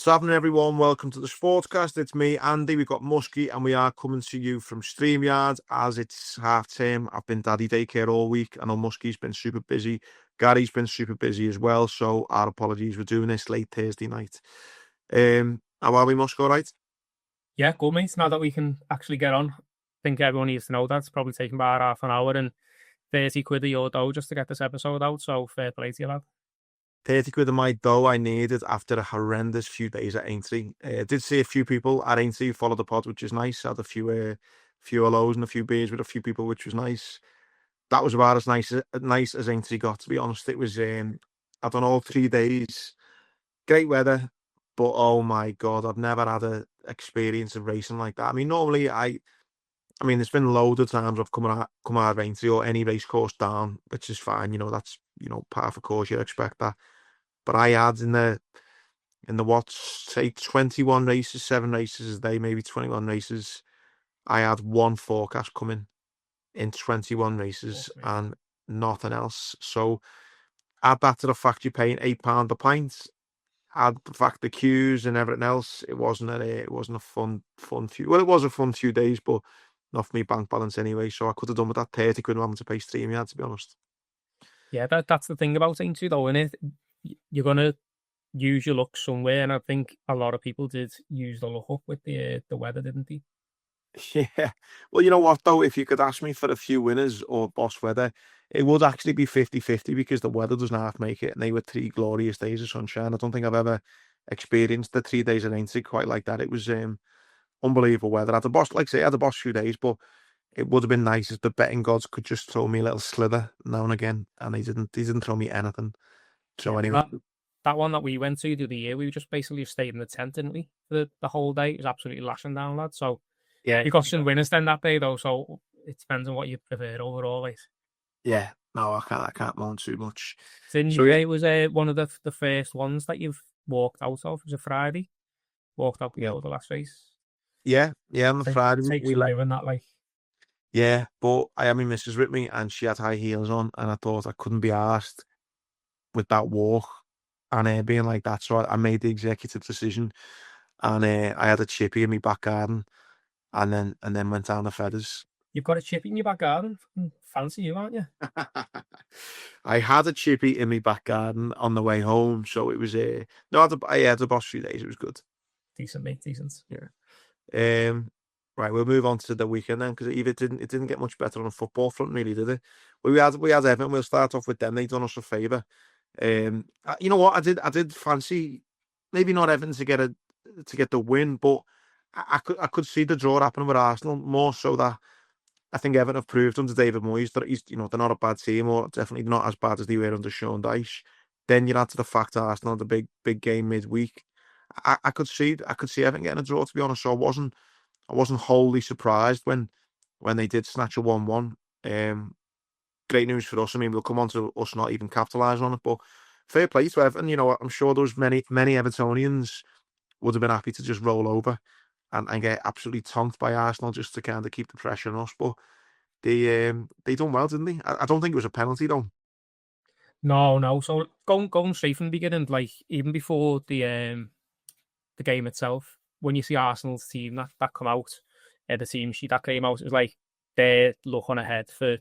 Happening, everyone? Welcome to the Sportscast. It's me, Andy. We've got Musky, and we are coming to you from StreamYard as it's half term. I've been daddy daycare all week. I know Musky's been super busy. Gary's been super busy as well. So our apologies for doing this late Thursday night. How are we, Musk? All right? Yeah, good, mate. Now that we can actually get on, I think everyone needs to know that it's probably taken about half an hour and 30 quid of your dough just to get this episode out. So fair play to you, lad. 30 quid of my dough I needed after a horrendous few days at Aintree. I did see a few people at Aintree who followed the pod, which is nice. I had a few hellos and a few beers with a few people, which was nice. That was about as nice as Aintree got, to be honest. It was, I don't know, 3 days, great weather, but oh my God, I've never had a experience of racing like that. I mean, normally I mean, there's been loads of times I've come out of Aintree or any race course down, which is fine. That's, part of the course, you'd expect that. But I had in the say 21 races, 7 races a day, maybe 21 races. I had one forecast coming in 21 races and nothing else. So add that to the fact you're paying £8 a pint. Add the fact the queues and everything else. It wasn't a fun few. Well, it was a fun few days, but not for me bank balance anyway. So I could have done with that 30 quid having to pay StreamYard, to be honest. Yeah, that's the thing about Aintree, though, isn't it? You're gonna use your luck somewhere, and I think a lot of people did use the luck up with the weather, didn't they? Yeah. Well, you know what, though? If you could ask me for a few winners or boss weather, it would actually be 50-50 because the weather doesn't half make it. And they were 3 glorious days of sunshine. I don't think I've ever experienced the 3 days of Aintree quite like that. It was unbelievable weather. I had the boss few days, but it would have been nice if the betting gods could just throw me a little slither now and again. And they didn't throw me anything. So Yeah, anyway. that one that we went to the other year, we just basically stayed in the tent, didn't we? For the whole day. It was absolutely lashing down, lad. So Yeah. you got some winners then that day, though. So it depends on what you prefer overall, right? Yeah. No, I can't moan too much. Didn't So you yeah. say it was one of the first ones that you've walked out of? It was a Friday. Walked out before the last race. Yeah. On the Friday Takes some doing that, like. Yeah, but I had my missus with me and she had high heels on and I thought I couldn't be arsed with that walk and being like that. So I made the executive decision and I had a chippy in my back garden and then went down the feathers. You've got a chippy in your back garden? Fancy you, aren't you? I had a chippy in my back garden on the way home. So it was no, I had the boss 3 days. It was good. Decent, mate. Decent. Yeah. Right, we'll move on to the weekend then, because it didn't get much better on the football front, really, did it? We had Everton. We'll start off with them. They done us a favour. You know what? I did fancy maybe not Everton to get the win, but I could see the draw happening with Arsenal more so that I think Everton have proved under David Moyes that they're not a bad team, or definitely not as bad as they were under Sean Dyche. Then you add to the fact that Arsenal had the big game midweek. I could see Everton getting a draw, to be honest. So I wasn't wholly surprised when they did snatch a 1-1. Great news for us. I mean, we'll come on to us not even capitalising on it, but fair play to Everton. I'm sure there was many Evertonians would have been happy to just roll over and get absolutely tonked by Arsenal just to kind of keep the pressure on us. But they done well, didn't they? I don't think it was a penalty though. No. So going straight from the beginning, like even before the game itself, when you see Arsenal's team that come out, the team sheet that came out, it was like they're looking ahead for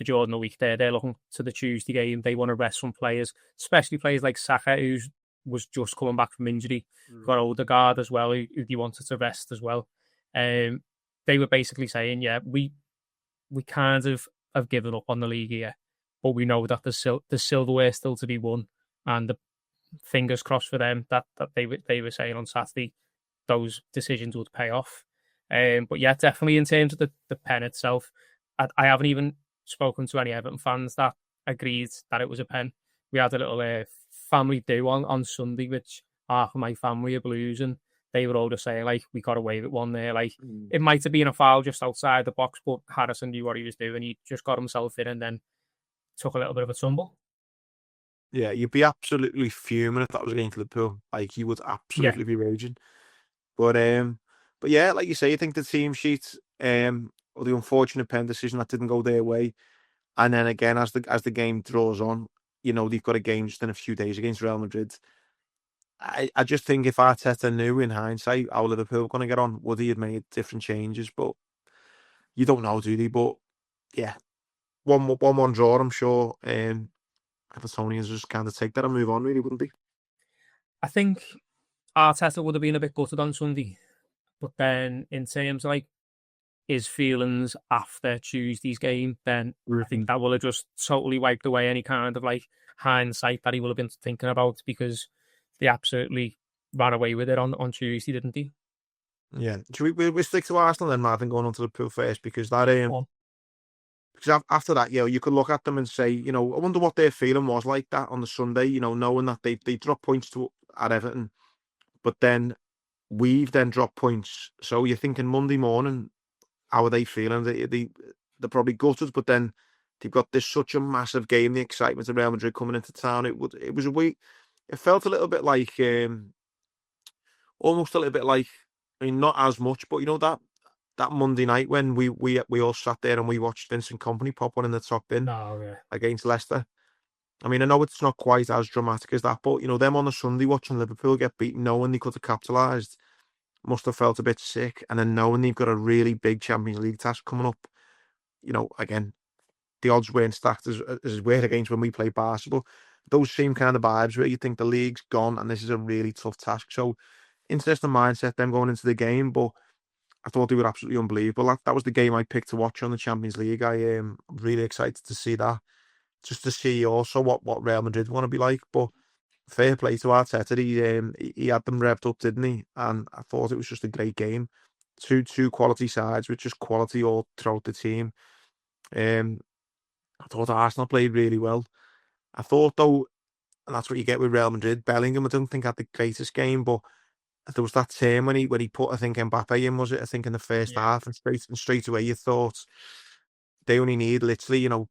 Jordan a week. They're looking to the Tuesday game. They want to rest some players, especially players like Saka, who was just coming back from injury. Got Odegaard as well, who he wanted to rest as well. They were basically saying, yeah, we kind of have given up on the league here, but we know that there's silverware still to be won, and the fingers crossed for them that they were saying on Saturday those decisions would pay off. But yeah, definitely in terms of the pen itself, I haven't even spoken to any Everton fans that agreed that it was a pen. We had a little family do on Sunday, which half of my family are Blues, and they were all just saying, like, we got away with one there. Like, it might have been a foul just outside the box, but Harrison knew what he was doing. He just got himself in and then took a little bit of a tumble. Yeah, you'd be absolutely fuming if that was against Liverpool. Like, you would absolutely be raging. But yeah, like you say, I think the team sheet, or the unfortunate pen decision that didn't go their way, and then again as the game draws on, they've got a game just in a few days against Real Madrid. I just think if Arteta knew in hindsight how Liverpool were going to get on, would he have made different changes? But you don't know, do they? But yeah, 1-1 draw, I'm sure. Evertonians just kind of take that and move on, really, wouldn't they? I think Arteta would have been a bit gutted on Sunday, but then in terms of like his feelings after Tuesday's game, then I think that will have just totally wiped away any kind of like hindsight that he will have been thinking about, because they absolutely ran away with it on Tuesday, didn't they? Yeah. Should we stick to Arsenal then, rather than going on to Liverpool first? Because that Well, because after that, you could look at them and say, I wonder what their feeling was like that on the Sunday. Knowing that they dropped points at Everton, but then we've then dropped points. So you're thinking Monday morning, how are they feeling? They're probably gutted, but then they've got this such a massive game, the excitement of Real Madrid coming into town. It was a week. It felt a little bit like almost a little bit like, I mean, not as much, but that Monday night when we all sat there and we watched Vincent Company pop one in the top bin no, yeah. against Leicester. I mean, I know it's not quite as dramatic as that, but them on the Sunday watching Liverpool get beaten, knowing they could have capitalised, must have felt a bit sick. And then knowing they've got a really big Champions League task coming up, again, the odds weren't stacked as weird against when we play Barca, but those same kind of vibes where you think the league's gone and this is a really tough task. So interesting mindset them going into the game, but I thought they were absolutely unbelievable. That was the game I picked to watch on the Champions League. I'm really excited to see that, just to see also what Real Madrid want to be like. But fair play to Arteta, he had them revved up, didn't he? And I thought it was just a great game. Two quality sides with just quality all throughout the team. Um, I thought Arsenal played really well. I thought though, and that's what you get with Real Madrid. Bellingham, I don't think had the greatest game, but there was that turn when he put, I think, Mbappe in, was it? I think in the first Yeah. half, and straight away you thought they only need literally, a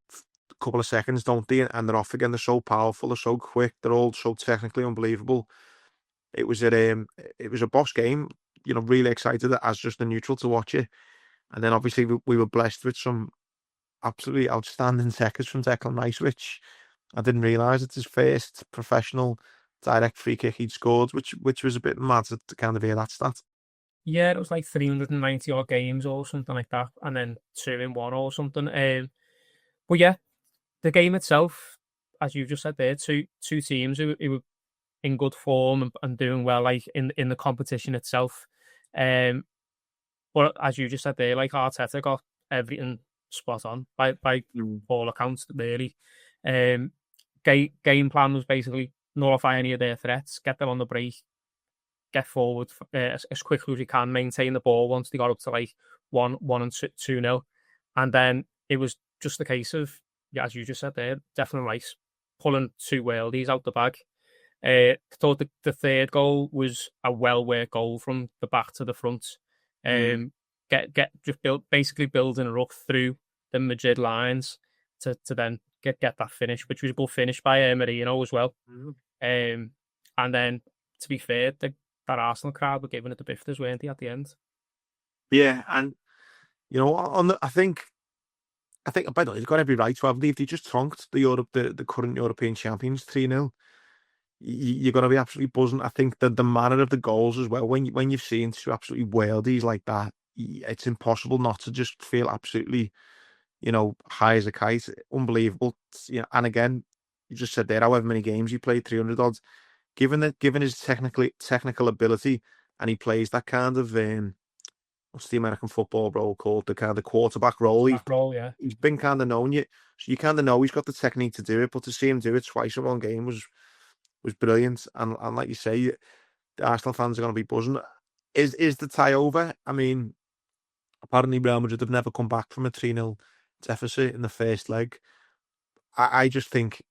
couple of seconds, don't they? And they're off again. They're so powerful, they're so quick, they're all so technically unbelievable. It was it was a boss game. Really excited as just a neutral to watch it. And then obviously we were blessed with some absolutely outstanding seconds from Declan Rice, which I didn't realise it's his first professional direct free kick he'd scored, which was a bit mad to kind of hear that stat. Yeah, it was like 390 odd games or something like that, and then 2-1 or something. But yeah, the game itself, as you just said there, two teams who were in good form and doing well, like in the competition itself. Um, but as you just said there, like Arteta got everything spot on by all accounts, really. Um, game plan was basically nullify any of their threats, get them on the break, get forward as quickly as you can, maintain the ball once they got up to like 1-1 and 2-0, and then it was just a case of, yeah, as you just said there, Declan Rice pulling two worldies out the bag. Thought the third goal was a well worked goal from the back to the front. Get just basically building a ruck through the Madrid lines to then get that finish, which was a good finish by Marino as well. And then, to be fair, that Arsenal crowd were giving it the bifters, weren't they, at the end? Yeah, and I think by the way, he's got every right to have. If they just trunked the current European champions 3-0, you're going to be absolutely buzzing. I think that the manner of the goals as well, when you've seen two absolutely worldies like that, it's impossible not to just feel absolutely, high as a kite. Unbelievable. And again, you just said there, however many games he played, 300 odds. Given his technical ability, and he plays that kind of what's the American football role called? The kind of quarterback role. Back roll, yeah. He's been kind of known you, so you kind of know he's got the technique to do it. But to see him do it twice in one game was brilliant. And like you say, the Arsenal fans are going to be buzzing. Is the tie over? I mean, apparently Real Madrid have never come back from a 3-0 deficit in the first leg. I just think,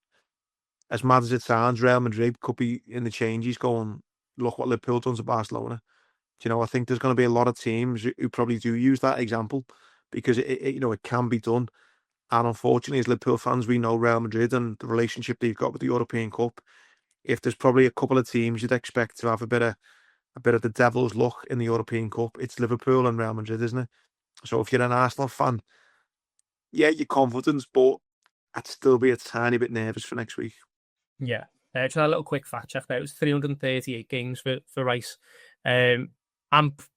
as mad as it sounds, Real Madrid could be in the changes going, look what Liverpool done to Barcelona. I think there's going to be a lot of teams who probably do use that example, because it can be done. And unfortunately, as Liverpool fans, we know Real Madrid and the relationship they've got with the European Cup. If there's probably a couple of teams you'd expect to have a bit of the devil's luck in the European Cup, it's Liverpool and Real Madrid, isn't it? So if you're an Arsenal fan, yeah, you're confident, but I'd still be a tiny bit nervous for next week. Yeah. Just a little quick fact check there. It was 338 games for Rice. And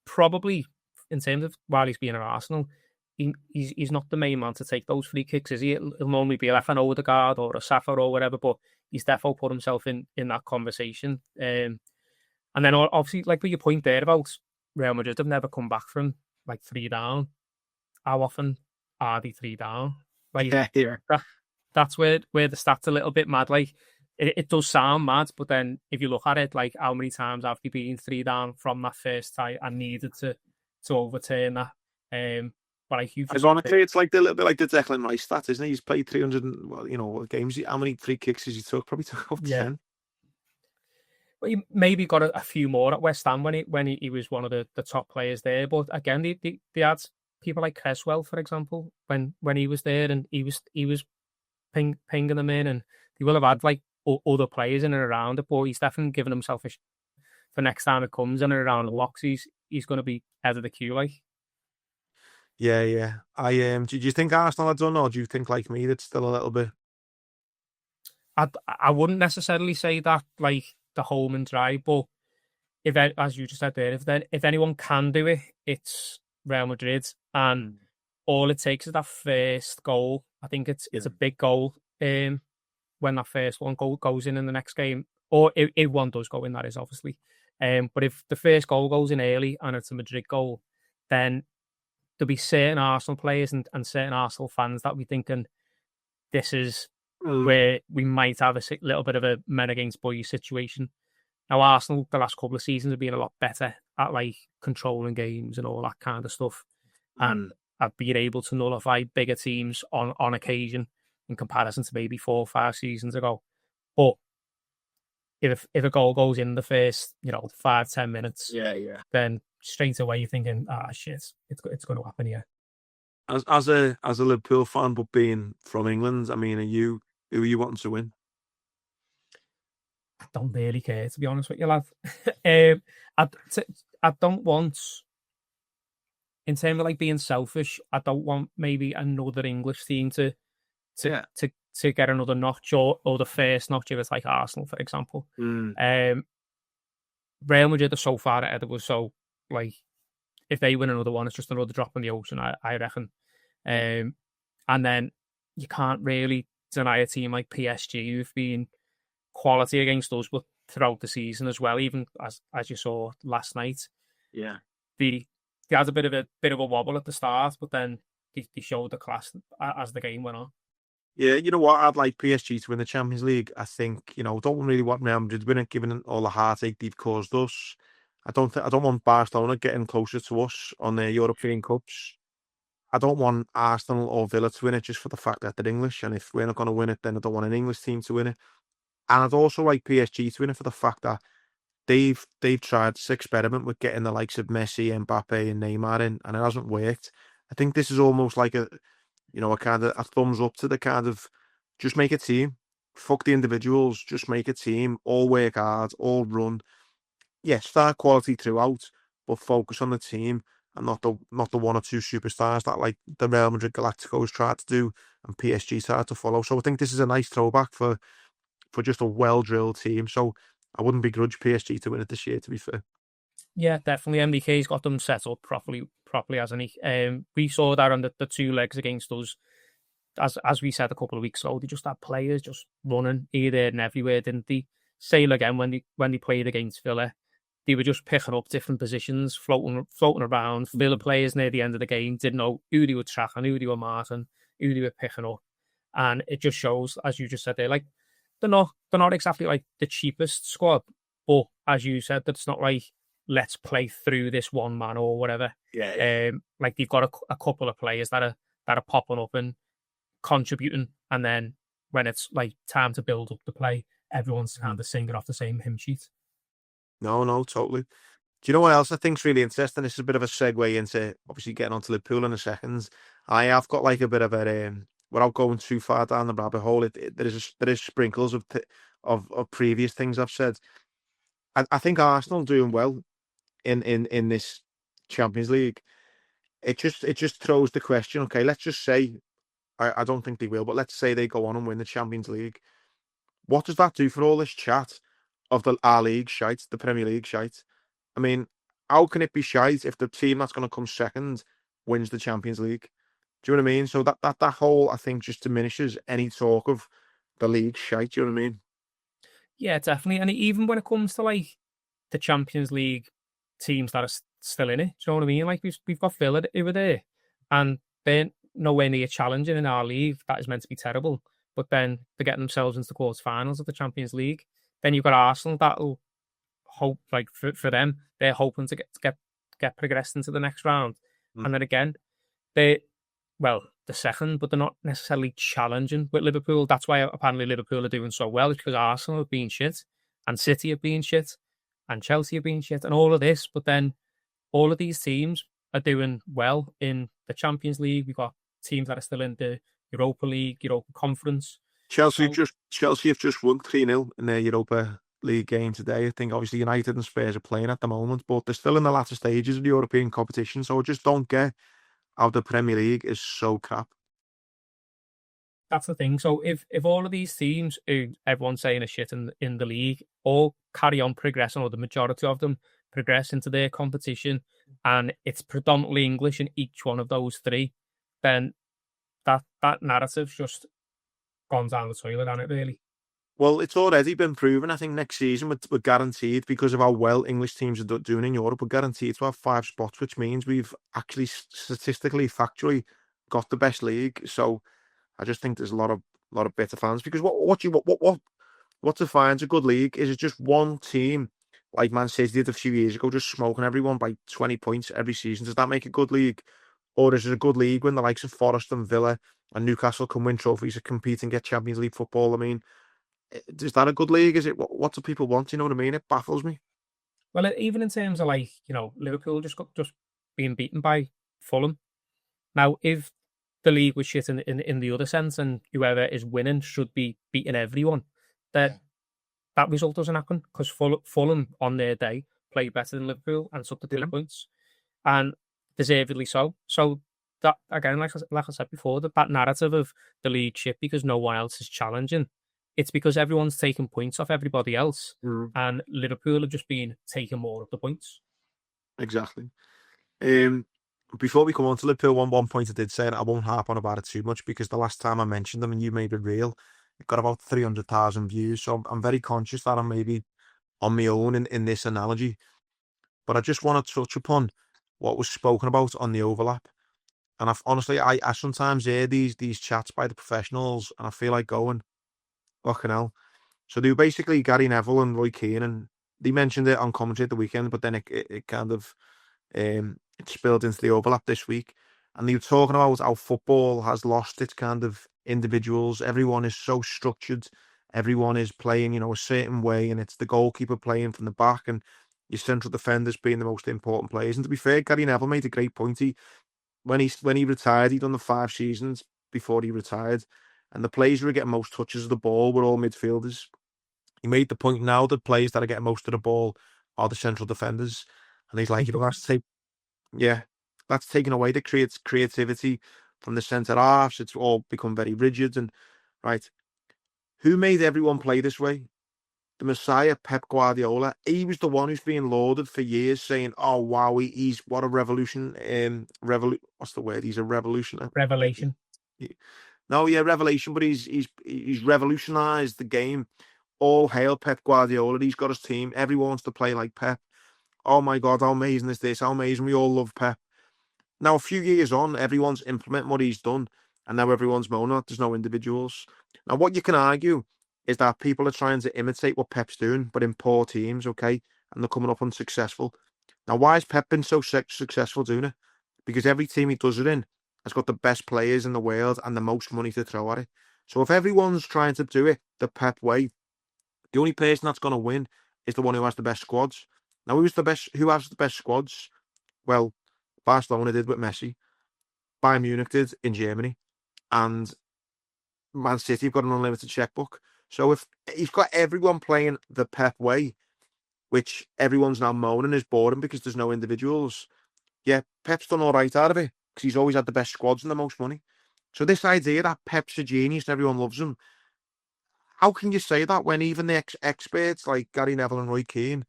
probably, in terms of while he's been at Arsenal, he's not the main man to take those free kicks, is he? It'll normally be like an Odegaard or a Saka or whatever, but he's definitely put himself in that conversation. And then obviously, like with your point there about Real Madrid have never come back from like 3 down. How often are they 3 down? Like Yeah. that's where the stats a little bit mad. Like it does sound mad, but then if you look at it, like how many times have they been 3 down from that first tie and needed to overturn that? But like you just Ironically, it's like a little bit like the Declan Rice stat, isn't it? He's played 300, games. How many free kicks has he took? Probably took about 10. But he maybe got a few more at West Ham when he was one of the top players there. But again, they had people like Creswell, for example, when he was there, and he was pinging them in, and he will have had like other players in and around it. But he's definitely given himself a for next time it comes in and around the locks. He's going to be head of the queue, like. Yeah, yeah. Do you think Arsenal are done, or do you think like me that's still a little bit? I wouldn't necessarily say that like the home and dry, but as you just said there, if anyone can do it, it's Real Madrid, and all it takes is that first goal. I think it's a big goal. When that first one goes in the next game, or if one does go in, that is obviously. But if the first goal goes in early and it's a Madrid goal, then there'll be certain Arsenal players and certain Arsenal fans that be thinking this is where we might have a little bit of a men against boys situation. Now, Arsenal, the last couple of seasons have been a lot better at like controlling games and all that kind of stuff, and have been able to nullify bigger teams on occasion in comparison to maybe 4 or 5 seasons ago. But if a goal goes in the first 5-10 minutes, then straight away you're thinking, shit, it's going to happen here. As a Liverpool fan, but being from England, I mean, who are you wanting to win? I don't really care, to be honest with you, lad. I don't want, in terms of like being selfish, I don't want maybe another English team to get another notch or the first notch if it's like Arsenal, for example. Real Madrid are so far ahead of us, so like if they win another one, it's just another drop in the ocean, I reckon. And then you can't really deny a team like PSG who've been quality against us, but throughout the season as well, even as you saw last night. Yeah, they had a bit of a wobble at the start, but then they showed the class as the game went on. Yeah, you know what? I'd like PSG to win the Champions League. I think, don't really want Real Madrid winning, given all the heartache they've caused us. I don't want Barcelona getting closer to us on their European Cups. I don't want Arsenal or Villa to win it just for the fact that they're English. And if we're not going to win it, then I don't want an English team to win it. And I'd also like PSG to win it for the fact that they've tried this experiment with getting the likes of Messi, Mbappe, and Neymar in, and it hasn't worked. I think this is almost like a kind of a thumbs up to the kind of just make a team, fuck the individuals, just make a team, all work hard, all run. Yes, star quality throughout, but focus on the team and not the 1 or 2 superstars that like the Real Madrid Galacticos tried to do and PSG tried to follow. So I think this is a nice throwback for just a well-drilled team. So I wouldn't begrudge PSG to win it this year, to be fair. Yeah, definitely. MDK's got them set up properly, hasn't he? We saw that on the 2 legs against us. As we said a couple of weeks ago, they just had players just running here, there, and everywhere, didn't they? Same again when they played against Villa. They were just picking up different positions, floating around. Villa players near the end of the game didn't know who they were tracking, who they were marking, who they were picking up. And it just shows, as you just said there, like they're not exactly like the cheapest squad, but as you said, that's not like let's play through this one man or whatever. Like they've got a couple of players that are popping up and contributing, and then when it's like time to build up the play, everyone's kind of singing off the same hymn sheet. No, totally. Do you know what else I think's really interesting? This is a bit of a segue into obviously getting onto Liverpool in a second. I have got like a bit of a without going too far down the rabbit hole. There is sprinkles of previous things I've said. I think Arsenal doing well in this Champions League. It just throws the question. Okay, let's just say I don't think they will, but let's say they go on and win the Champions League. what does that do for all this chat of our league shite, the Premier League shite? I mean, how can it be shite if the team that's going to come second wins the Champions League? Do you know what I mean? So that whole, I think, just diminishes any talk of the league shite. Do you know what I mean? Yeah, definitely. And even when it comes to like the Champions League teams that are still in it, do you know what I mean? Like we've got Villa over there, and they're nowhere near challenging in our league. That is meant to be terrible, but then they're getting themselves into the quarterfinals of the Champions League. Then you've got Arsenal that'll hope like for them, they're hoping to get progressed into the next round, Mm. and then again they well, the second, but they're not necessarily challenging with Liverpool. That's why apparently Liverpool are doing so well, is because Arsenal have been shit, and City have been shit, and Chelsea have been shit, and all of this. But then all of these teams are doing well in the Champions League. We've got teams that are still in the Europa League, Europa Conference. So Chelsea have just won 3-0 in their Europa League game today. I think obviously United and Spurs are playing at the moment, but they're still in the latter stages of the European competition. So I just don't get how the Premier League is so crap. that's the thing. So if all of these teams who everyone's saying are shit in the league all carry on progressing, or the majority of them progress into their competition, and it's predominantly English in each one of those three, then that narrative's just gone down the toilet, hasn't it, really? Well, it's already been proven. I think next season we're guaranteed, because of how well English teams are doing in Europe, we're guaranteed to have 5 spots, which means we've actually statistically, factually got the best league. So I just think there's a lot of bitter fans, because what defines a good league? Is it just one team like Man City did a few years ago, just smoking everyone by 20 points every season? Does that make a good league? Or is it a good league when the likes of Forest and Villa and Newcastle can win trophies and compete and get Champions League football? I mean, is that a good league? Is it what do people want? You know what I mean? It baffles me. Well, even in terms of like, Liverpool just being beaten by Fulham. Now, if the league was shit in the other sense, and whoever is winning should be beating everyone, that that result doesn't happen, because Fulham on their day played better than Liverpool and took the 3 points, and deservedly so. So that again, like I said before, that narrative of the league shit because no one else is challenging, it's because everyone's taking points off everybody else, Mm. and Liverpool have just been taking more of the points. Exactly. Um, Before we come on to Liverpool, one point I did say, and I won't harp on about it too much, because the last time I mentioned them and you made it real, it got about 300,000 views. So I'm very conscious that I'm maybe on my own in this analogy. But I just want to touch upon what was spoken about on the overlap. And honestly, I sometimes hear these chats by the professionals, and I feel like going, fucking hell. So they were basically Gary Neville and Roy Keane, and they mentioned it on commentary at the weekend, but then it kind of it spilled into the overlap this week. And they were talking about how football has lost its kind of individuals. Everyone is so structured. Everyone is playing, a certain way, and it's the goalkeeper playing from the back and your central defenders being the most important players. And to be fair, Gary Neville made a great point. When he retired, he'd done the 5 seasons before he retired, and the players who were getting most touches of the ball were all midfielders. He made the point now that players that are getting most of the ball are the central defenders, and he's like, yeah, that's taken away the creativity from the centre halves. It's all become very rigid. And right, who made everyone play this way? The Messiah, Pep Guardiola. He was the one who's been lauded for years, saying, "Oh wow, he's what a revolution! What's the word? He's a revolutionary." Revelation. No, yeah, revelation. But he's revolutionised the game. All hail Pep Guardiola. He's got his team. Everyone wants to play like Pep. Oh my God, how amazing is this? How amazing. We all love Pep. Now, a few years on, everyone's implementing what he's done, and now everyone's moaning that there's no individuals. Now, what you can argue is that people are trying to imitate what Pep's doing, but in poor teams, okay, and they're coming up unsuccessful. Now, why has Pep been so successful doing it? Because every team he does it in has got the best players in the world and the most money to throw at it. So if everyone's trying to do it the Pep way, the only person that's going to win is the one who has the best squads. Now, who's the best? Who has the best squads? Well, Barcelona did with Messi. Bayern Munich did in Germany, and Man City have got an unlimited checkbook. So if he's got everyone playing the Pep way, which everyone's now moaning is boring because there's no individuals, yeah, Pep's done all right out of it because he's always had the best squads and the most money. So this idea that Pep's a genius and everyone loves him, how can you say that when even the experts like Gary Neville and Roy Keane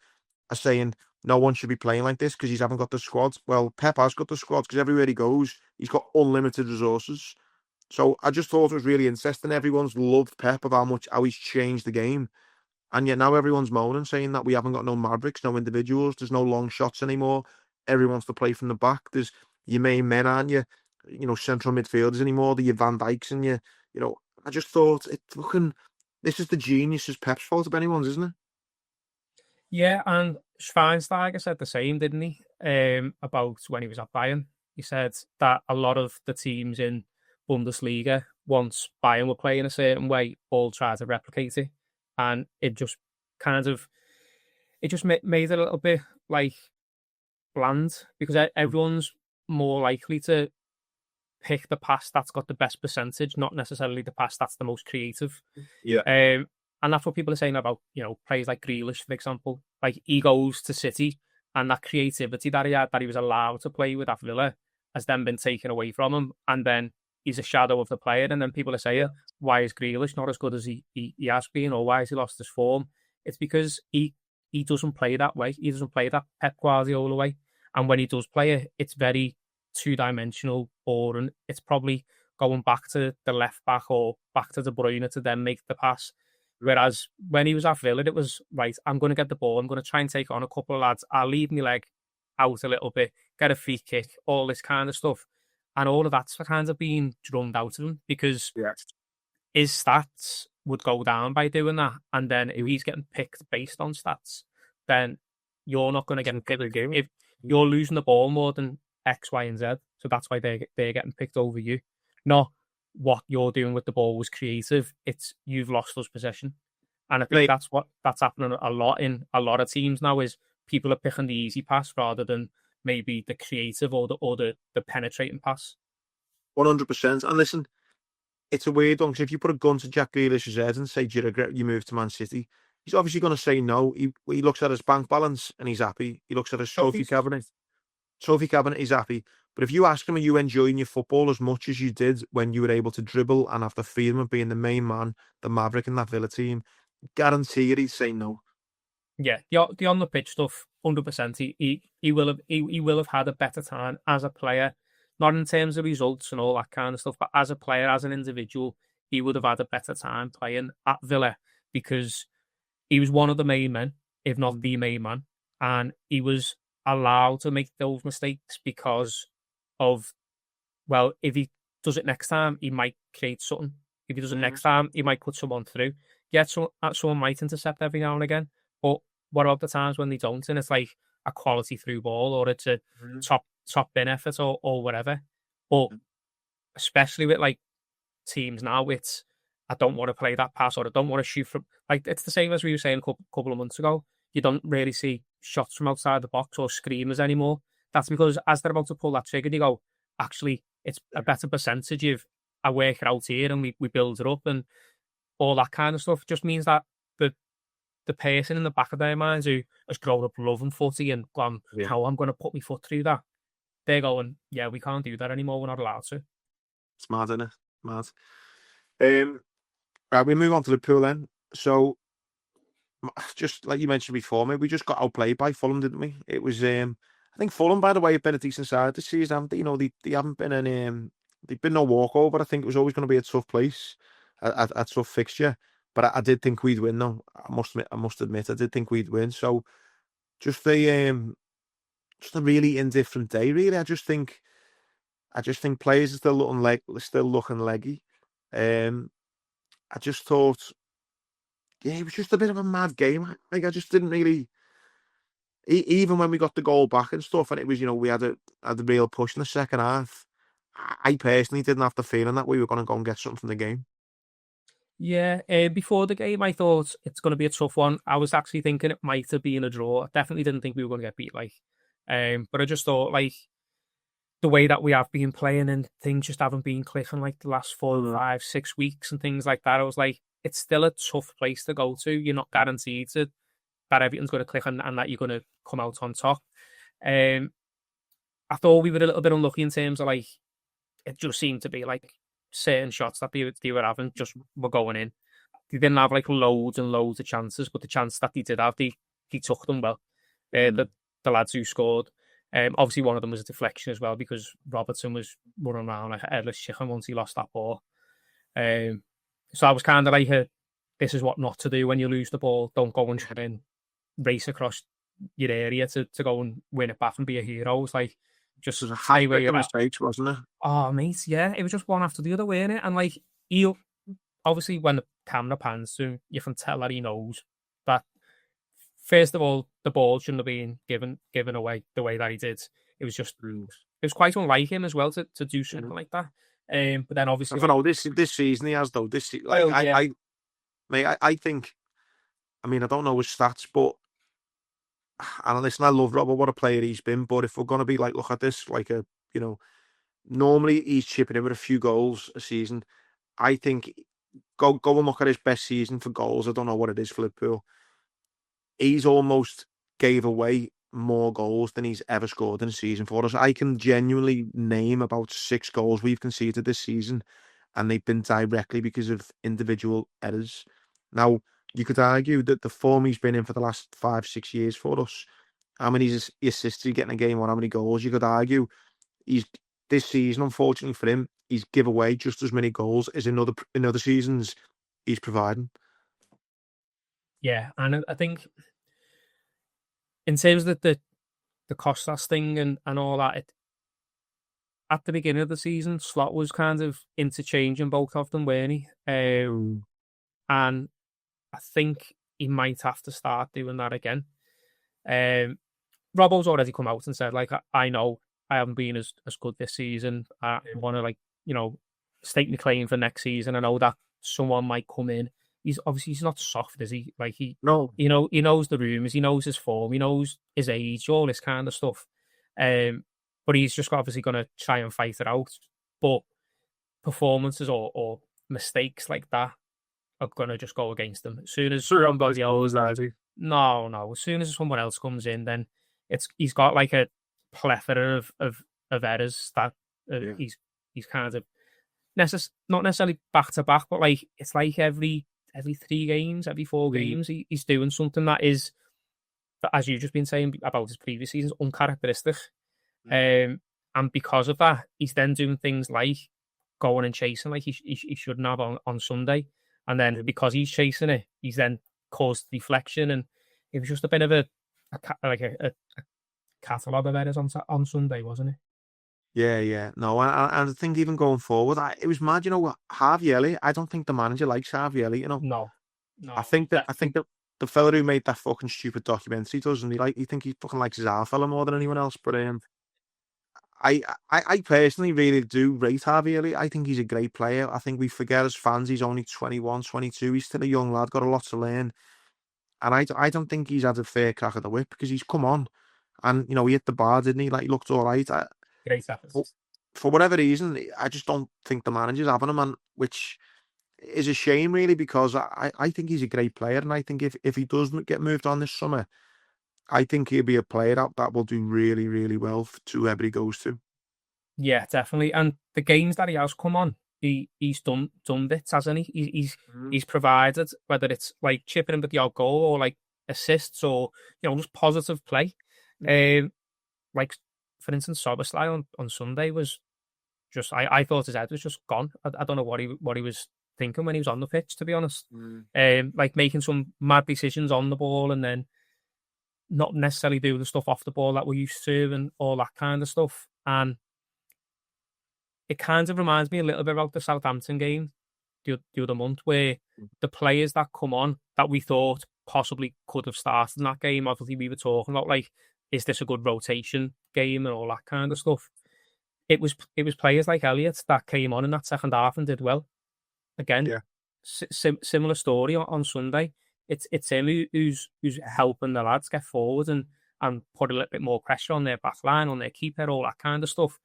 are saying no one should be playing like this because he haven't got the squad? Well, Pep has got the squad because everywhere he goes, he's got unlimited resources. So I just thought it was really interesting. Everyone's loved Pep of how he's changed the game. And yet now everyone's moaning, saying that we haven't got no mavericks, no individuals. There's no long shots anymore. Everyone wants to play from the back. There's your main men, aren't you? You know, central midfielders anymore. The your Van Dijks and you know. I just thought it's looking. This is the genius is Pep's fault if anyone's, isn't it? Yeah, and Schweinsteiger said the same, didn't he? About when he was at Bayern. He said that a lot of the teams in Bundesliga, once Bayern were playing a certain way, all tried to replicate it. And it just kind of, it just made it a little bit like bland because everyone's more likely to pick the pass that's got the best percentage, not necessarily the pass that's the most creative. Yeah. And that's what people are saying about, players like Grealish, for example. Like, he goes to City, and that creativity that he had, that he was allowed to play with at Villa, has then been taken away from him. And then he's a shadow of the player. And then people are saying, why is Grealish not as good as he has been? Or why has he lost his form? It's because he doesn't play that way. He doesn't play that Pep Guardiola way. And when he does play it, it's very two-dimensional, or it's probably going back to the left back or back to De Bruyne to then make the pass. Whereas when he was at Villa, it was, right, I'm going to get the ball, I'm going to try and take on a couple of lads, I'll leave my leg out a little bit, get a free kick, all this kind of stuff. And all of that's kind of being drummed out of him because his stats would go down by doing that. And then if he's getting picked based on stats, then you're not going to get picked. If you're losing the ball more than X, Y, and Z, so that's why they're getting picked over you. Not what you're doing with the ball was creative. It's you've lost us possession, and I think that's happening a lot in a lot of teams now. Is people are picking the easy pass rather than maybe the creative or the penetrating pass. 100%. And listen, it's a weird one because if you put a gun to Jack Grealish's head and say, "Do you regret you moved to Man City?" He's obviously going to say no. He looks at his bank balance and he's happy. He looks at his trophy cabinet. He's happy. But if you ask him, are you enjoying your football as much as you did when you were able to dribble and have the freedom of being the main man, the maverick in that Villa team? Guarantee it, he'd say no. Yeah, the on the pitch stuff, 100%. He will have had a better time as a player, not in terms of results and all that kind of stuff, but as a player, as an individual, he would have had a better time playing at Villa because he was one of the main men, if not the main man, and he was allowed to make those mistakes because of, well, if he does it next time, he might create something. If he does it next time, he might put someone through. Yeah, someone might intercept every now and again, but what about the times when they don't? And it's like a quality through ball, or it's a top bin effort, or whatever. But especially with like teams now, it's I don't want to play that pass, or I don't want to shoot from, like, it's the same as we were saying a couple of months ago. You don't really see shots from outside the box or screamers anymore. That's because as they're about to pull that trigger, they go, actually, it's a better percentage if I work it out here and we build it up and all that kind of stuff. It just means that the person in the back of their minds who has grown up loving footy and gone, how I'm going to put my foot through that, they're going, yeah, we can't do that anymore. We're not allowed to. It's mad, isn't it? Mad. Right, we move on to the pool then. So, just like you mentioned before, maybe we just got outplayed by Fulham, didn't we? It was, I think Fulham, by the way, have been a decent side this season, haven't they? You know, they haven't been they've been no walkover. I think it was always going to be a tough place, a tough fixture. But I did think we'd win, though. I must admit, I did think we'd win. So, just a really indifferent day, really. I just think players are still looking leggy. I just thought, yeah, it was just a bit of a mad game. Like, I just didn't really, even when we got the goal back and stuff, and it was, we had a real push in the second half. I personally didn't have the feeling that we were going to go and get something from the game. Yeah, before the game, I thought it's going to be a tough one. I was actually thinking it might have been a draw. I definitely didn't think we were going to get beat, but I just thought, like, the way that we have been playing and things just haven't been clicking, like the last 4, 5, 6 weeks and things like that. I was like, it's still a tough place to go to. You're not guaranteed that everything's going to click and that you're going to come out on top. I thought we were a little bit unlucky in terms of, like, it just seemed to be like certain shots that they were having just were going in. they didn't have like loads and loads of chances, but the chance that they did have, they took them well. The lads who scored. Obviously, one of them was a deflection as well because Robertson was running around like a headless chicken once he lost that ball. So I was kind of like, this is what not to do when you lose the ball. Don't go and try and race across your area to go and win it back and be a hero. It's like, just It was a high rate of mistakes, wasn't it? Oh, mate, yeah. It was just one after the other, weren't it? And like, he'll obviously, when the camera pans to him, you can tell that he knows that, first of all, the ball shouldn't have been given away the way that he did. It was just, it was quite unlike him as well to do something like that. But then obviously, I don't know, this season he has though. I think, I mean, I don't know his stats, but and listen, I love Robert, what a player he's been. But if we're gonna be like, look at this, like normally he's chipping in with a few goals a season. I think go and look at his best season for goals. I don't know what it is for Liverpool. He's almost gave away more goals than he's ever scored in a season for us. I can genuinely name about 6 goals we've conceded this season, and they've been directly because of individual errors. Now, you could argue that the form he's been in for the last 5-6 years for us, how many assists he's getting a game or how many goals, you could argue this season, unfortunately for him, he's give away just as many goals as in other seasons he's providing. Yeah, and I think in terms of the Costas thing and all that, at the beginning of the season, Slot was kind of interchanging both of them, weren't he? And I think he might have to start doing that again. Robbo's already come out and said, like, I know I haven't been as good this season. I want to, stake my claim for next season. I know that someone might come in. He's not soft, is he? Like No, he knows the rumours, he knows his form, he knows his age, all this kind of stuff. But he's just obviously going to try and fight it out. But performances or mistakes like that are going to just go against him. As soon as somebody else, no. As soon as someone else comes in, then he's got like a plethora of errors that he's kind of not necessarily back to back, but like it's like every 3 games, every 4 games, he's doing something that is, as you've just been saying about his previous seasons, uncharacteristic. And because of that, he's then doing things like going and chasing like he shouldn't have on Sunday. And then because he's chasing it, he's then caused deflection. And it was just a bit of a catalogue of errors on Sunday, wasn't it? Yeah. No, and I think even going forward, it was mad. Harvey Elliott. I don't think the manager likes Harvey Elliott. No. I think that the fella who made that fucking stupid documentary doesn't. He think he fucking likes his our fella more than anyone else. But I personally really do rate Harvey Elliott. I think he's a great player. I think we forget as fans he's only 21, 22. He's still a young lad, got a lot to learn. And I don't think he's had a fair crack of the whip because he's come on, and he hit the bar, didn't he? Like, he looked all right. Great efforts. For whatever reason, I just don't think the manager's having him, and which is a shame, really, because I think he's a great player, and I think if he does get moved on this summer, I think he'll be a player that will do really, really well to whoever he goes to. Yeah, definitely. And the games that he has come on, he's done bits, hasn't he? He's provided, whether it's like chipping in with the odd goal or like assists or just positive play. Like, for instance, Soboslai on Sunday was just, I thought his head was just gone. I don't know what he was thinking when he was on the pitch, to be honest. Like making some mad decisions on the ball and then not necessarily do the stuff off the ball that we're used to and all that kind of stuff. And it kind of reminds me a little bit about the Southampton game the other month, where the players that come on that we thought possibly could have started in that game, obviously we were talking about, like, is this a good rotation game and all that kind of stuff. It was players like Elliott that came on in that second half and did well. Again, similar story on Sunday. It's him who's helping the lads get forward and put a little bit more pressure on their back line, on their keeper, all that kind of stuff.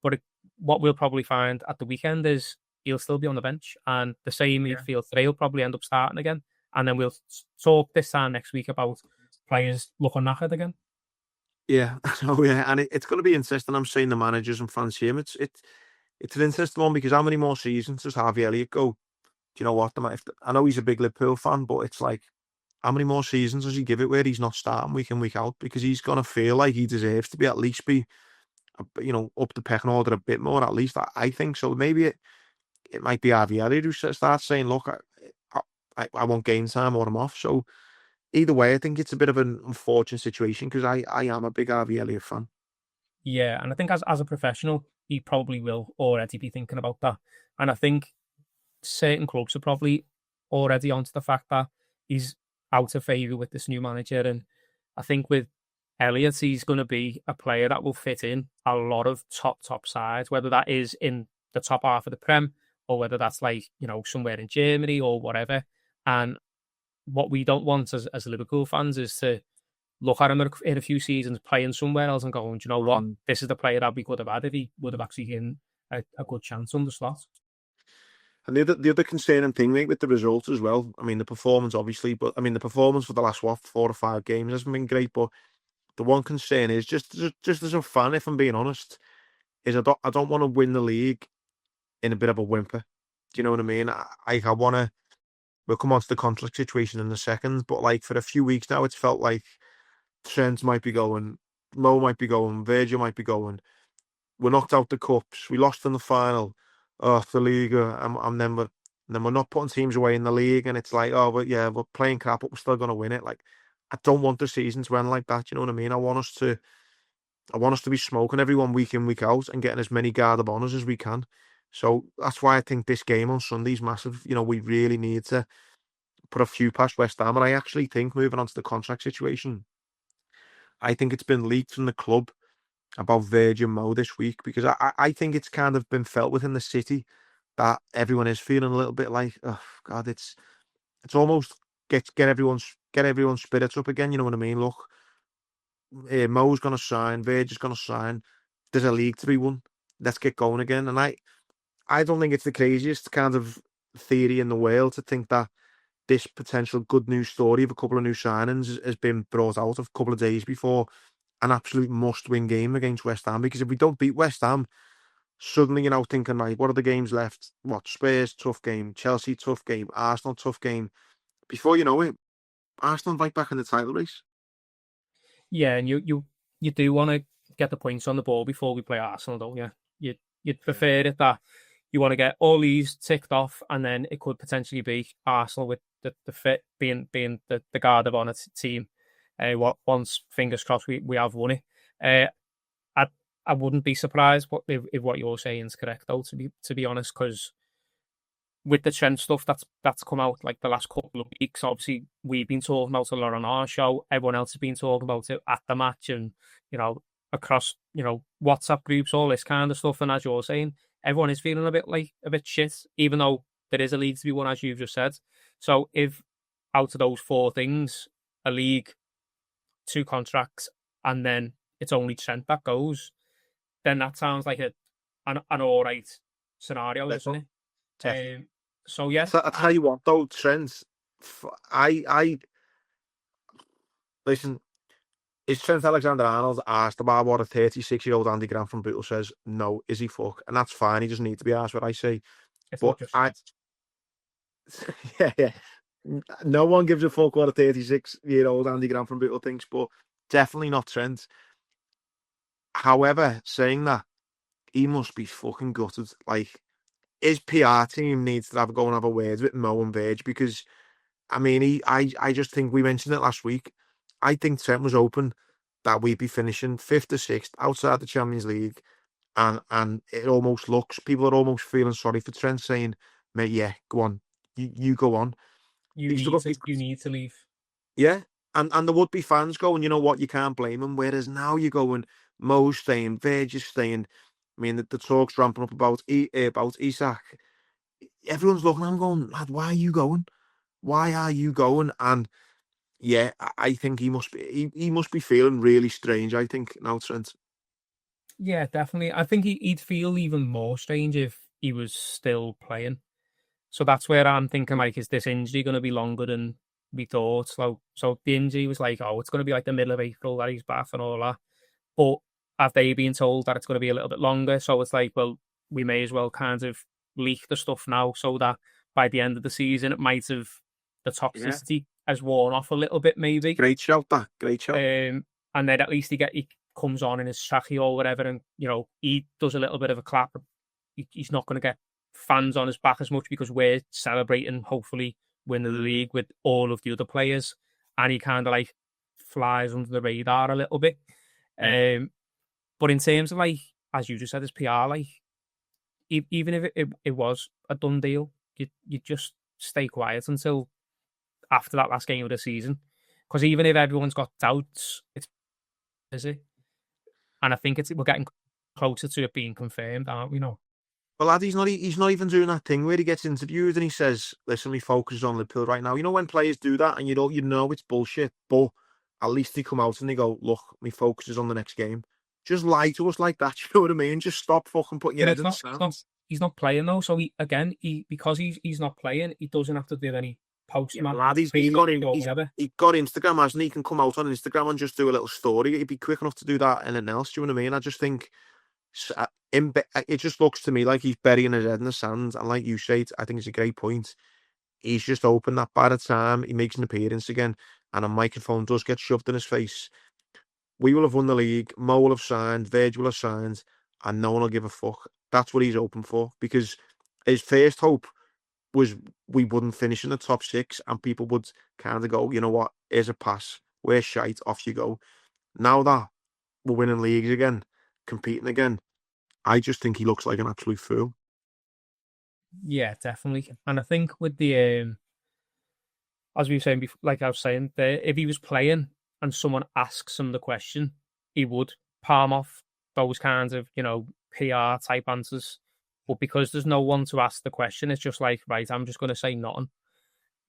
But what we'll probably find at the weekend is he'll still be on the bench, and the same midfield today will probably end up starting again. And then we'll talk this time next week about players looking knackered again. Yeah, and it's going to be interesting. I'm saying the managers and fancy him. It's an interesting one because how many more seasons does Harvey Elliott go? do you know what? I know he's a big Liverpool fan, but it's like, how many more seasons does he give it where he's not starting week in, week out? Because he's going to feel like he deserves to be at least up the pecking order a bit more, at least. I think so. Maybe it might be Javier who starts saying, look, I want game time or I'm off. So either way, I think it's a bit of an unfortunate situation because I am a big Harvey Elliott fan. Yeah, and I think as a professional, he probably will already be thinking about that. And I think certain clubs are probably already onto the fact that he's out of favour with this new manager. And I think with Elliott, he's going to be a player that will fit in a lot of top sides, whether that is in the top half of the Prem or whether that's like, somewhere in Germany or whatever. And what we don't want as Liverpool fans is to look at him in a few seasons playing somewhere else and going, do you know what? This is the player that we could have had if he would have actually given a good chance on the slot. And the other concerning thing, mate, with the results as well. I mean, the performance, obviously, but I mean, the performance for the last 4 or 5 games hasn't been great. But the one concern is just as a fan, if I'm being honest, is I don't want to win the league in a bit of a whimper. Do you know what I mean? I want to. We'll come on to the contract situation in a second, but like for a few weeks now, it's felt like Trent might be going, Mo might be going, Virgil might be going. We're knocked out the cups. We lost in the final. Oh, the league, and then we're not putting teams away in the league, and it's like, oh, but yeah, we're playing crap, but we're still going to win it. Like, I don't want the season to end like that. You know what I mean? I want us to be smoking everyone week in, week out, and getting as many guard of honours as we can. So that's why I think this game on Sunday is massive. We really need to put a few past West Ham, and I actually think moving on to the contract situation, I think it's been leaked from the club about Virgin Mo this week because I think it's kind of been felt within the city that everyone is feeling a little bit like, oh God, it's almost get everyone's spirits up again. You know what I mean? Look, Mo's gonna sign, Virgil's gonna sign. There's a league to be won. Let's get going again. And I don't think it's the craziest kind of theory in the world to think that this potential good news story of a couple of new signings has been brought out a couple of days before an absolute must-win game against West Ham. Because if we don't beat West Ham, suddenly you're now thinking, right, what are the games left? What, Spurs, tough game. Chelsea, tough game. Arsenal, tough game. Before you know it, Arsenal right back in the title race. Yeah, and you do want to get the points on the ball before we play Arsenal, don't you? You'd prefer it that you want to get all these ticked off, and then it could potentially be Arsenal with the fit being the guard of honour team. Once, fingers crossed, we have won it. I wouldn't be surprised if what you're saying is correct, though. To be honest, because with the Trent stuff that's come out like the last couple of weeks, obviously we've been talking about it a lot on our show. Everyone else has been talking about it at the match, and across WhatsApp groups, all this kind of stuff. And as you're saying, everyone is feeling a bit shit, even though there is a league to be won, as you've just said. So if out of those 4 things, a league, 2 contracts, and then it's only Trent that goes, then that sounds like an all right scenario, doesn't it? Yeah. So yeah, So I tell you what, though, Trent, I listen. Is Trent Alexander-Arnold asked about what a 36-year-old Andy Grant from Bootle says? No, is he fuck? And that's fine. He doesn't need to be asked what I say. it's But not just yeah. No one gives a fuck what a 36-year-old Andy Grant from Bootle thinks, but definitely not Trent. However, saying that, he must be fucking gutted. Like, his PR team needs to go and have a word with Mo and Verge because, I mean, I just think we mentioned it last week. I think Trent was open that we'd be finishing 5th or 6th outside the Champions League, and it almost looks, people are almost feeling sorry for Trent, saying, mate, yeah, go on, you go on. you need to leave. Yeah, and there would be fans going, you know what, you can't blame him. Whereas now you're going, Mo's staying, Verge is staying. I mean, the talk's ramping up about Isak. Everyone's looking at him going, lad, why are you going? Why are you going? And yeah, I think he must be feeling really strange, I think, now, Trent. Yeah, definitely. I think he'd feel even more strange if he was still playing. So that's where I'm thinking, like, is this injury going to be longer than we thought? So the injury was like, oh, it's going to be like the middle of April that he's back and all that. But have they been told that it's going to be a little bit longer? So it's like, well, we may as well kind of leak the stuff now so that by the end of the season, it might have the Yeah, toxicity has worn off a little bit, maybe. great shout, that great shout. And then at least he comes on in his trackie or whatever, and he does a little bit of a clap. He's not going to get fans on his back as much because we're celebrating, hopefully, winning the league with all of the other players, and he kind of like flies under the radar a little bit. But in terms of like, as you just said, his PR, like even if it was a done deal, you just stay quiet until after that last game of the season, because even if everyone's got doubts, it's busy, and I think we're getting closer to it being confirmed, aren't we? No. Well, lad, he's not even doing that thing where he gets interviewed and he says, "Listen, my focus is on Liverpool right now." You know when players do that, and you know it's bullshit, but at least they come out and they go, "Look, my focus is on the next game." Just lie to us like that. You know what I mean? Just stop fucking putting your head in the sand. He's not playing though, so because he's not playing, he doesn't have to do any post match. Lad, he's got Instagram, hasn't he? He can come out on Instagram and just do a little story. He'd be quick enough to do that and anything else. Do you know what I mean? I just think it just looks to me like he's burying his head in the sand. And like you say, I think it's a great point. He's just hoping that by the time he makes an appearance again and a microphone does get shoved in his face, we will have won the league, Mo will have signed, Virgil will have signed, and no one will give a fuck. That's what he's hoping for, because his first hope was we wouldn't finish in the top 6 and people would kind of go, you know what, here's a pass, we're shite, off you go. Now that we're winning leagues again, competing again, I just think he looks like an absolute fool. Yeah, definitely. And I think with the as we were saying before, like I was saying, if he was playing and someone asks him the question, he would palm off those kinds of PR type answers. But because there's no one to ask the question, it's just like, right, I'm just going to say nothing.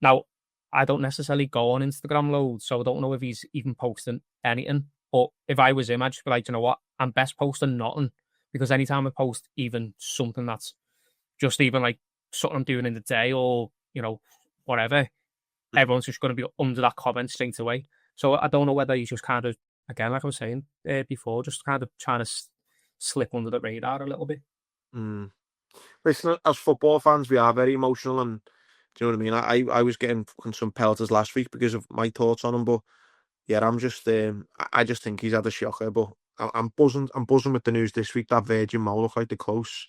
Now, I don't necessarily go on Instagram loads, so I don't know if he's even posting anything. But if I was him, I'd just be like, you know what, I'm best posting nothing, because anytime I post even something that's just even like something I'm doing in the day or whatever, everyone's just going to be under that comment straight away. So I don't know whether he's just kind of, again, like I was saying before, just kind of trying to slip under the radar a little bit. Listen, as football fans, we are very emotional, and do you know what I mean? I was getting some pelters last week because of my thoughts on him, but yeah, I just think he's had a shocker. But I'm buzzing with the news this week that Virgin Mo look like they're close.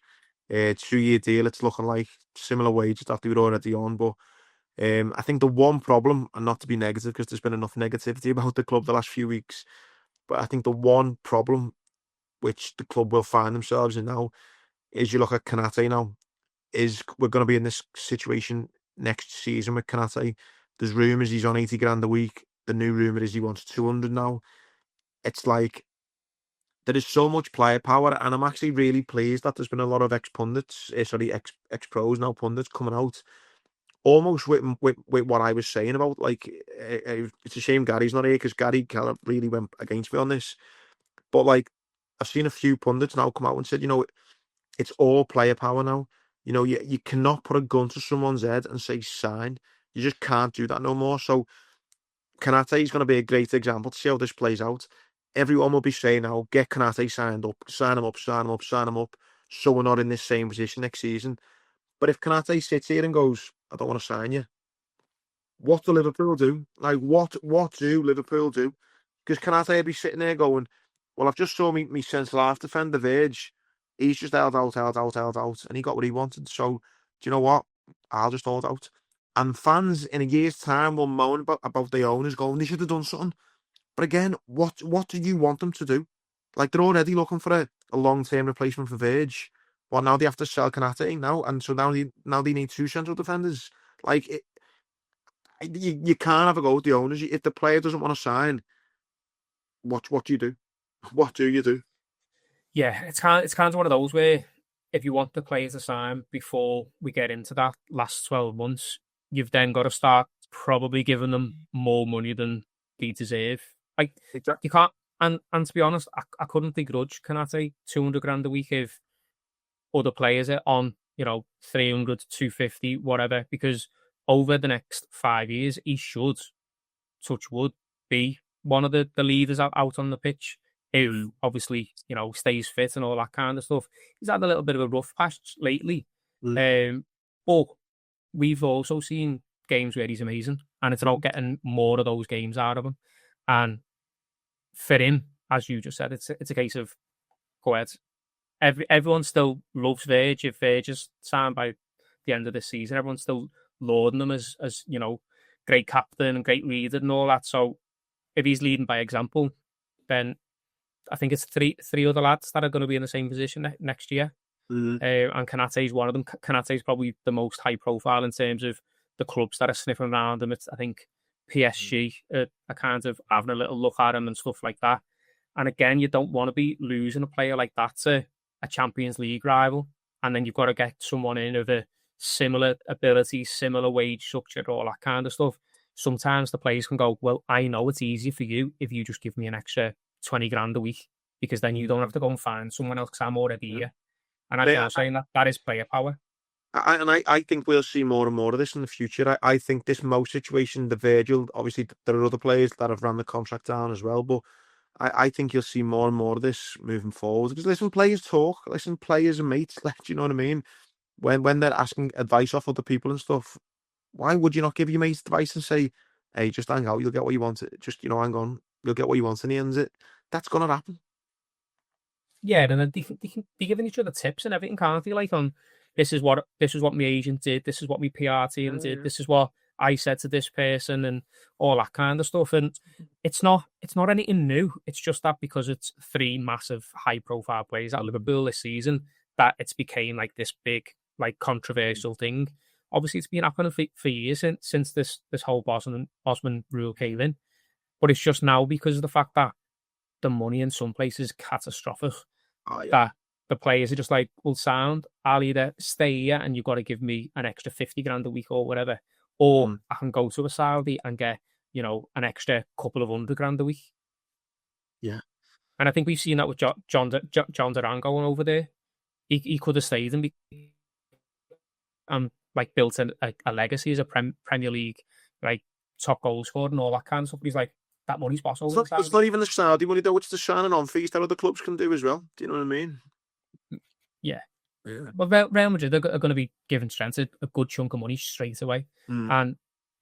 2-year deal, it's looking like similar wages that they were already on, but I think the one problem, and not to be negative because there's been enough negativity about the club the last few weeks, but I think the one problem which the club will find themselves in now is, you look at Kanate now, we're going to be in this situation next season with Kanate. There's rumours he's on 80 grand a week. The new rumour is he wants 200 now. It's like, there is so much player power, and I'm actually really pleased that there's been a lot of ex-pundits, ex-pros now, pundits coming out, almost with what I was saying about, like, it's a shame Gary's not here, because Gary kind of really went against me on this. But, like, I've seen a few pundits now come out and said, it's all player power now. You cannot put a gun to someone's head and say sign. You just can't do that no more. So Kanate is going to be a great example to see how this plays out. Everyone will be saying now, get Kanate signed up, sign him up, sign him up, sign him up, so we're not in this same position next season. But if Kanate sits here and goes, I don't want to sign you, what do Liverpool do? Like, what do Liverpool do? Because Kanate would be sitting there going, well, I've just saw me central half defender, Verge. He's just held out, and he got what he wanted. So, do you know what? I'll just hold out. And fans in a year's time will moan about the owners going, they should have done something. But again, what do you want them to do? Like, they're already looking for a long-term replacement for Verge. Well, now they have to sell Kanate now, and so now they need 2 central defenders. Like, you can't have a go at the owners. If the player doesn't want to sign, what do you do? What do you do? Yeah, it's kind of one of those where if you want the players to sign before we get into that last 12 months, you've then got to start probably giving them more money than they deserve. Like, Exactly. you can't, and to be honest, I couldn't begrudge Kanate 200 grand a week if other players are on 300, 250, whatever, because over the next 5 years, he should, touch wood, be one of the leaders out on the pitch, who obviously, stays fit and all that kind of stuff. He's had a little bit of a rough patch lately. But we've also seen games where he's amazing, and it's about getting more of those games out of him. And for him, as you just said, it's a case of go ahead. Everyone still loves Verge. If Verge is signed by the end of this season, everyone's still lauding him as great captain and great leader and all that. So if he's leading by example, then I think it's three other lads that are going to be in the same position next year. Mm. And Kanate is one of them. Kanate is probably the most high profile in terms of the clubs that are sniffing around him. I think PSG are kind of having a little look at him and stuff like that. And again, you don't want to be losing a player like that to a Champions League rival. And then you've got to get someone in of a similar ability, similar wage structure, all that kind of stuff. Sometimes the players can go, well, I know it's easier for you if you just give me an extra 20 grand a week, because then you don't have to go and find someone else because I'm already here. And I'm saying that is player power. I think we'll see more and more of this in the future. I think this Mo situation, the Virgil, obviously there are other players that have ran the contract down as well, but I think you'll see more and more of this moving forward. Because listen, players talk. Listen, players and mates. Like, do you know what I mean? When they're asking advice off other people and stuff, why would you not give your mates advice and say, "Hey, just hang out. You'll get what you want. Just hang on. You'll get what you want." In the end, that's gonna happen. Yeah, and then they can be giving each other tips and everything, can't they? Like on this is what my agent did, this is what my PR team did, this is what I said to this person, and all that kind of stuff. And it's not anything new. It's just that because it's three massive high profile players at Liverpool this season, that it's became like this big, like controversial thing. Obviously, it's been happening for years since this whole Bosman rule came in. But it's just now because of the fact that the money in some places is catastrophic. Oh, yeah. That the players are just like, well, sound, I'll either stay here and you've got to give me an extra 50 grand a week or whatever, or I can go to a Saudi and get, an extra couple of $100,000 a week. Yeah. And I think we've seen that with John Duran going over there. He could have stayed and like built a legacy as a Premier League, like top goal scorer and all that kind of stuff. But he's like, that money's possible. It's not even the Saudi money though. It's the signing on fees that other clubs can do as well. Do you know what I mean? Yeah. Yeah. But Real Madrid are going to be given strength a good chunk of money straight away. And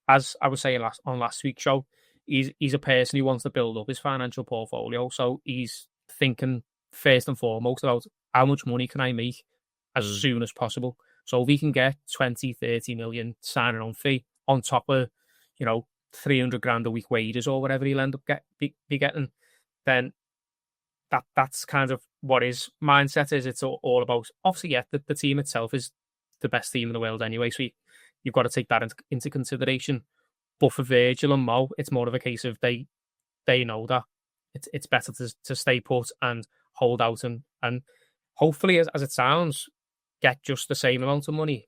as I was saying on last week's show, he's a person who wants to build up his financial portfolio. So he's thinking first and foremost about how much money can I make as soon as possible. So if he can get 20, 30 million signing on fee on top of, 300 grand a week wages or whatever he'll end up be getting, then that's kind of what his mindset is. It's all about, obviously, yeah, the team itself is the best team in the world anyway, so you've got to take that into consideration. But for Virgil and Mo, it's more of a case of they know that it's better to stay put and hold out and hopefully, as it sounds, get just the same amount of money.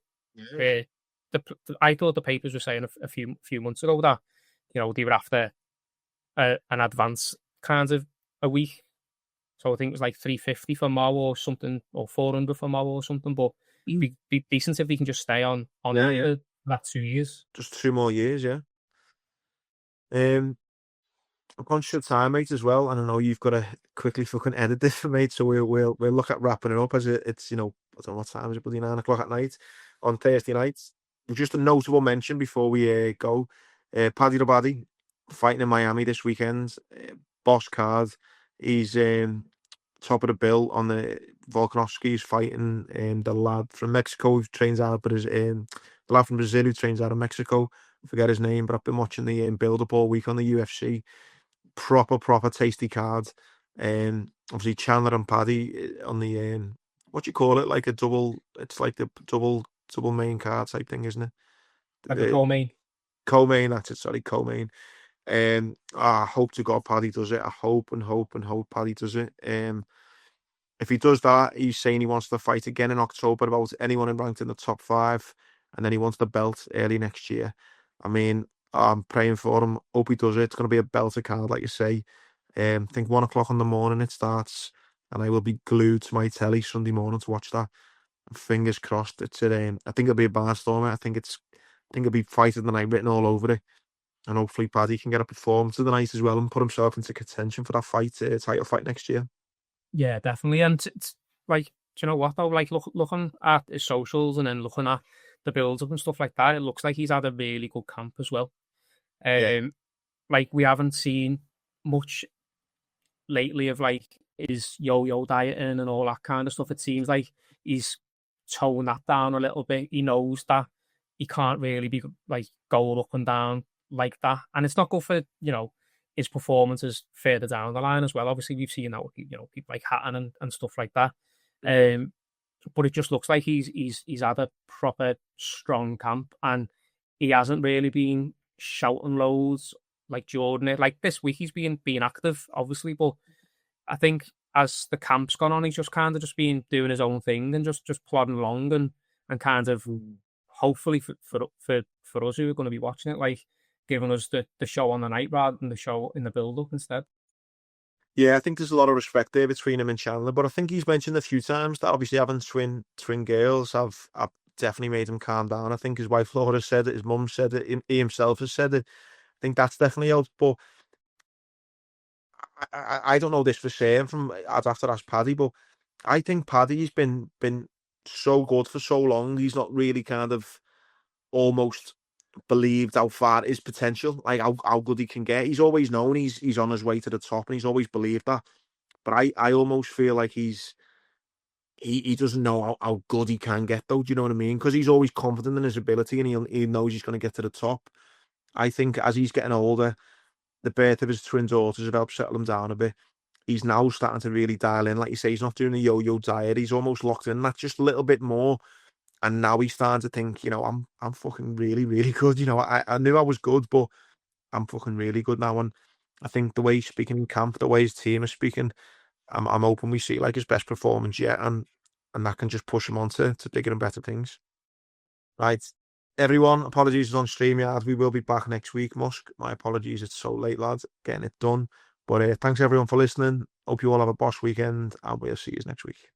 Yeah. I thought the papers were saying a few months ago that they were after an advance kind of a week. So I think it was like 350 for Mo or something, or 400 for Mo or something. But it'd be decent if they can just stay on that 2 years. Just 2 more years, yeah. I'm conscious of time, mate, as well. And I know you've got to quickly fucking edit this for mate. So we'll look at wrapping it up as it's I don't know what time is it, bloody 9 o'clock at night on Thursday nights. Just a notable mention before we go. Paddy the Baddy fighting in Miami this weekend. Boss card. He's top of the bill on the Volkanovski's fighting the lad from Mexico who trains out, but the lad from Brazil who trains out of Mexico. I forget his name, but I've been watching the build up all week on the UFC. Proper tasty card. Obviously Chandler and Paddy on the what do you call it? Like a double. It's like the double main card type thing, isn't it? Like a co-main. Co-main, that's it. Sorry, co-main. I hope to God Paddy does it. I hope Paddy does it. If he does that, he's saying he wants to fight again in October about anyone ranked in the top 5, and then he wants the belt early next year. I mean, I'm praying for him. Hope he does it. It's going to be a belter card, like you say. I think 1 o'clock in the morning it starts, and I will be glued to my telly Sunday morning to watch that. Fingers crossed. It's I think it'll be a barnstormer. I think it'll be fight of the night written all over it. And hopefully Paddy can get a performance of the night as well and put himself into contention for that fight, title fight next year. Yeah, definitely. And it's like, do you know what though? Like looking at his socials and then looking at the build up and stuff like that, it looks like he's had a really good camp as well. Yeah. Like we haven't seen much lately of like his yo-yo dieting and all that kind of stuff. It seems like he's toned that down a little bit. He knows that he can't really be like going up and down like that, and it's not good for his performances further down the line as well. Obviously, we've seen that with people like Hatton and stuff like that. But it just looks like he's had a proper strong camp, and he hasn't really been shouting loads like Jordan. Like this week, he's being active, obviously, but I think as the camp's gone on, he's just kind of just been doing his own thing and just plodding along and kind of hopefully for us who are going to be watching it, like giving us the show on the night rather than the show in the build up instead. Yeah, I think there's a lot of respect there between him and Chandler, but I think he's mentioned a few times that obviously having twin girls have definitely made him calm down. I think his wife Laura said it, his mum said it, he himself has said it. I think that's definitely helped, but I don't know this for certain from I'd have to ask Paddy, but I think Paddy's been so good for so long. He's not really kind of almost believed how far his potential, like how good he can get. He's always known he's on his way to the top, and he's always believed that. But I almost feel like he doesn't know how good he can get though. Do you know what I mean? Because he's always confident in his ability, and he knows he's going to get to the top. I think as he's getting older, the birth of his twin daughters have helped settle him down a bit. He's now starting to really dial in. Like you say, he's not doing a yo-yo diet. He's almost locked in that just a little bit more. And now he's starting to think, I'm fucking really, really good. I knew I was good, but I'm fucking really good now. And I think the way he's speaking in camp, the way his team is speaking, I'm hoping we see like his best performance yet, and that can just push him on to bigger and better things. Right. Everyone, apologies on StreamYard. We will be back next week, Musk. My apologies, it's so late, lads, getting it done. But thanks everyone for listening. Hope you all have a boss weekend, and we'll see you next week.